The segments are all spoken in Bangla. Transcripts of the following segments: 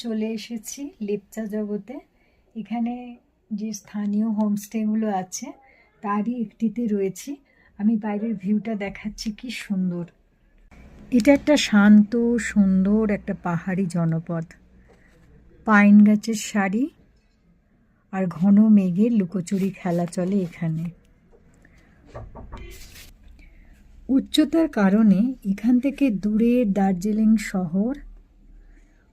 চলে এসেছি লেপচা জগতে। এখানে যে স্থানীয় হোমস্টেগুলো আছে তারই একটিতে রয়েছি। আমি বাইরের ভিউটা দেখাচ্ছি, কি সুন্দর। এটা একটা শান্ত সুন্দর একটা পাহাড়ি জনপদ, পাইন গাছের সারি আর ঘন মেঘের লুকোচুরি খেলা চলে এখানে। উচ্চতার কারণে এখান থেকে দূরের দার্জিলিং শহর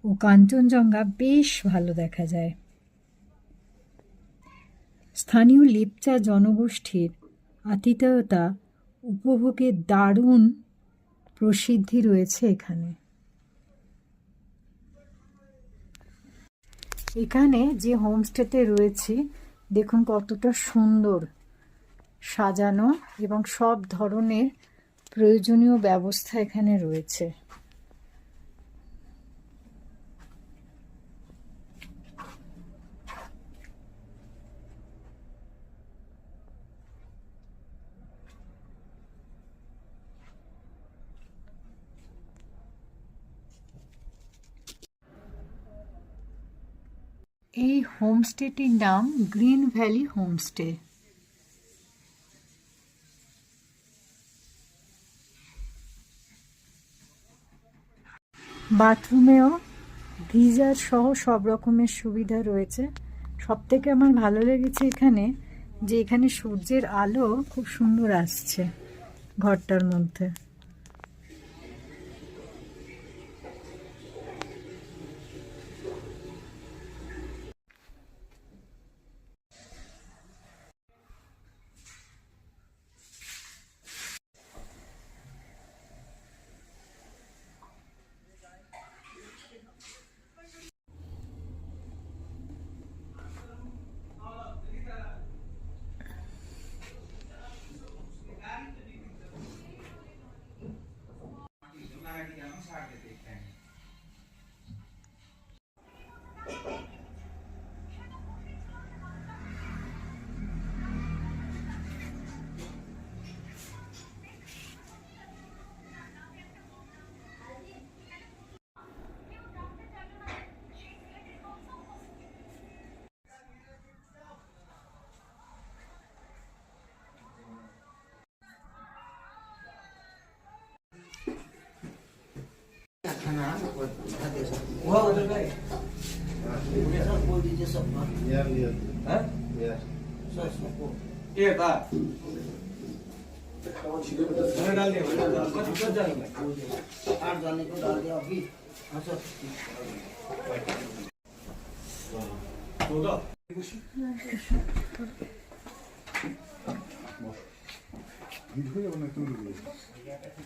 ও কাঞ্চনজঙ্ঘা বেশ ভালো দেখা যায়। স্থানীয় লেপচা জনগোষ্ঠীর আতিথেয়তা উপভোগের দারুণ প্রসিদ্ধি রয়েছে এখানে। এখানে যে হোমস্টেতে রয়েছি দেখুন কতটা সুন্দর সাজানো এবং সব ধরনের প্রয়োজনীয় ব্যবস্থা এখানে রয়েছে। এই হোমস্টেটির নাম গ্রিন ভ্যালি হোমস্টে। বাথরুমেও গিজার সহ সব রকমের সুবিধা রয়েছে। সব থেকে আমার ভালো লেগেছে এখানে যে এখানে সূর্যের আলো খুব সুন্দর আসছে ঘরটার মধ্যে।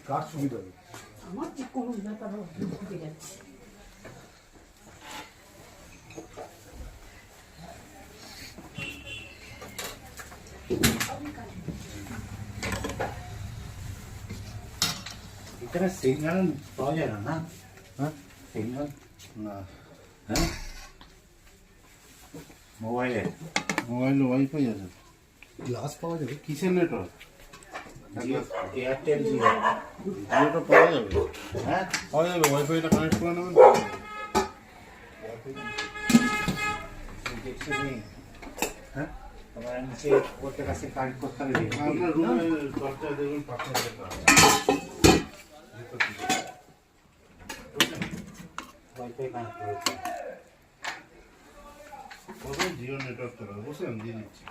কার সুবিধা আমার যে কোনো ব্যাপার ঢুকে যাচ্ছে। এখানে সিগন্যাল পাওয়া যায় না? হ্যাঁ, সিগন্যাল না। হ্যাঁ, মোবাইলে ওয়াইফাই আছে, গ্লাস পাওয়া যাবে। কিসের নেটওয়ার্ক? এয়ারটেল জিওটা পাওয়া যাবে। হ্যাঁ, পাওয়া যাবে। ওয়াইফাইটা কানেক্ট করে নেবেন। হ্যাঁ, তোমার নিচে ওর কাছে কানেক্ট করতে হবে। আপনার রুমের দরজা দেখুন পাশে ওয়াইফাই কানেক্ট করেছে। জিও নেটওয়ার্ক তো বসে আমি দিয়ে দিচ্ছি।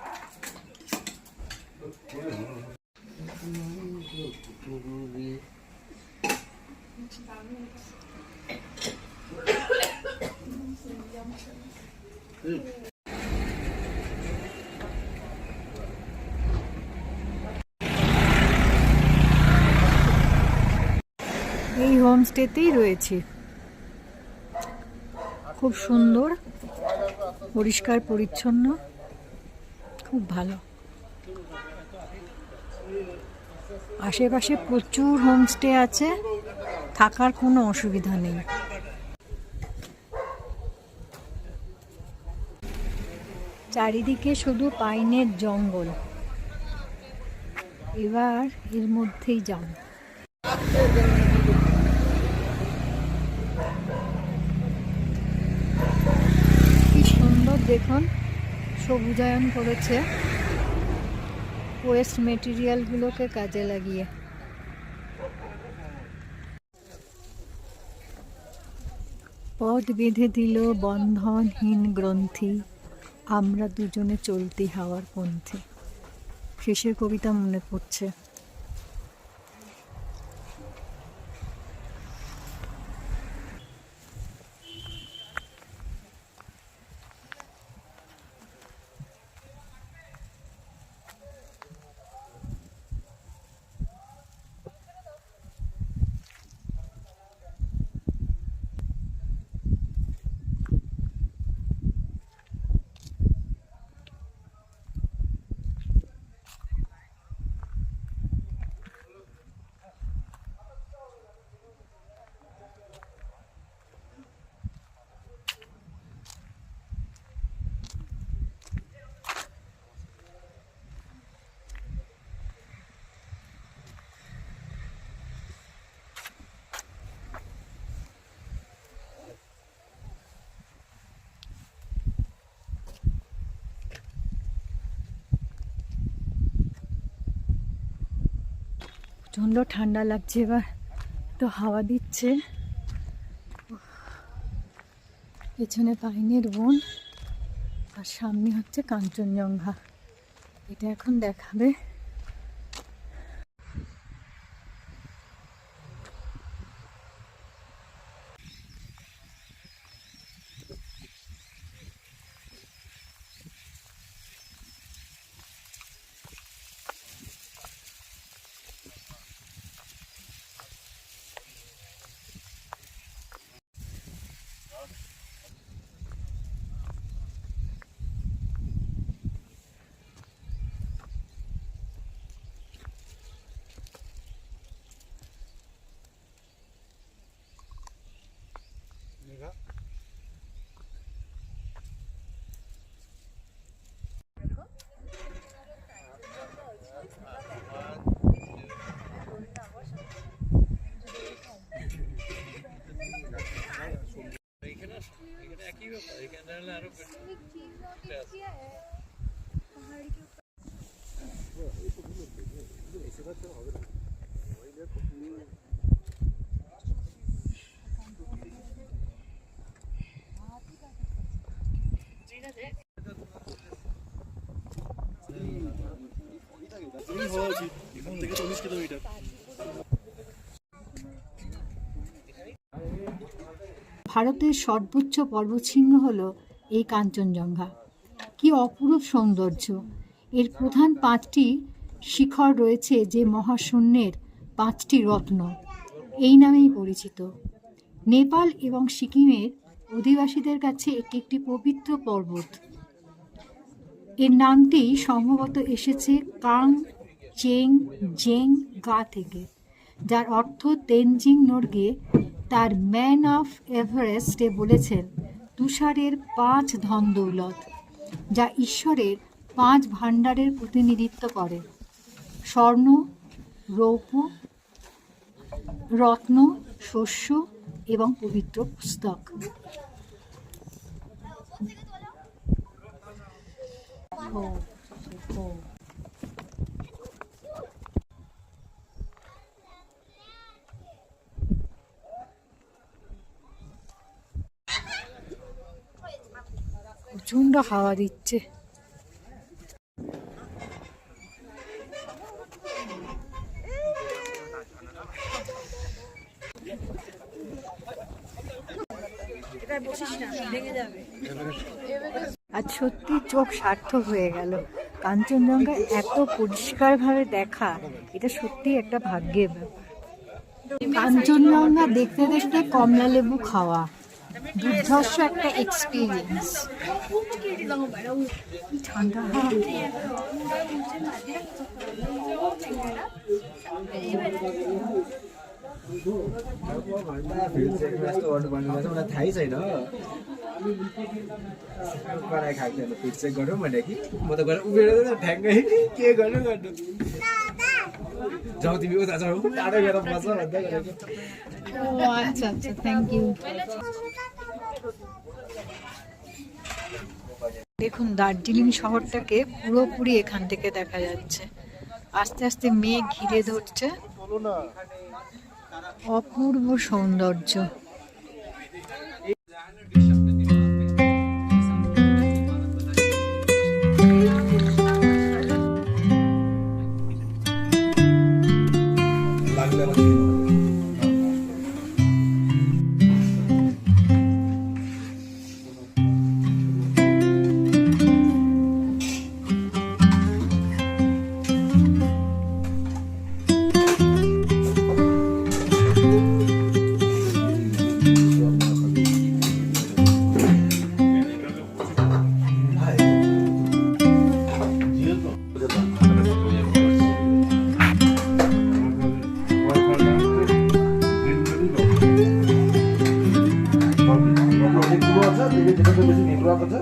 এই হোমস্টেতেই রয়েছে, খুব সুন্দর, পরিষ্কার পরিচ্ছন্ন, খুব ভালো। আশেপাশে প্রচুর হোমস্টে আছে, থাকার কোনো অসুবিধা নেই। চারিদিকে শুধু পাইনের জঙ্গল। এবার এর মধ্যেই যাব। দেখুন সবুজায়ন করেছে ওয়েস্ট মেটেরিয়ালগুলোকে কাজে লাগিয়ে। পথ বেঁধে দিল বন্ধনহীন গ্রন্থি, আমরা দুজনে চলতি হাওয়ার পন্থে। শেষের কবিতা মনে পড়ছে। প্রচণ্ড ঠান্ডা লাগছে, এবার তো হাওয়া দিচ্ছে। পেছনে পাইনের বন আর সামনে হচ্ছে কাঞ্চনজঙ্ঘা, এটা এখন দেখাবে। ভারতের সর্বোচ্চ পর্বতশৃঙ্গ হল এই কাঞ্চনজঙ্ঘা। কি অপরূপ সৌন্দর্য! এর প্রধান 5টি শিখর রয়েছে, যে মহাশূন্যের 5টি রত্ন এই নামেই পরিচিত। নেপাল এবং সিকিমের অধিবাসীদের কাছে এটি একটি পবিত্র পর্বত। এর নামটি সম্ভবত এসেছে কাং চেং জেং গা থেকে, যার অর্থ তেনজিং নোরগে তার ম্যান অফ এভারেস্টে বলেছেন তুষারের 5 ধন দৌলত, যা ঈশ্বরের 5 ভাণ্ডারের প্রতিনিধিত্ব করে: স্বর্ণ, রৌপ্য, রত্ন, শস্য এবং পবিত্র পুস্তক। প্রচণ্ড হাওয়া দিচ্ছে। আজ সত্যি চোখ সার্থক হয়ে গেল। কাঞ্চনজঙ্ঘা এত পরিষ্কারভাবে দেখা, এটা সত্যি একটা ভাগ্যের ব্যাপার। কাঞ্চনজঙ্ঘা দেখতে দেখতে কমলা লেবু খাওয়া দুর্ধর্ষ একটা এক্সপিরিয়েন্স। ঠান্ডা थाहै छैन कराई खाएको छैन। फिट चेक गरौँ भने कि म त गएर उभिएर ठ्याङ्कै के गर्नु जाउँ तिमी उता जाउँ टाढो गएर बस्छ भन्दै गरेको। আচ্ছা আচ্ছা, থ্যাংক ইউ। দেখুন দার্জিলিং শহরটাকে পুরোপুরি এখান থেকে দেখা যাচ্ছে। আস্তে আস্তে মেঘ ঘিরে ধরছে, অপূর্ব সৌন্দর্য। অনেকগুলো আছে, যেটাতে বেশি নেটওয়ার্ক আছে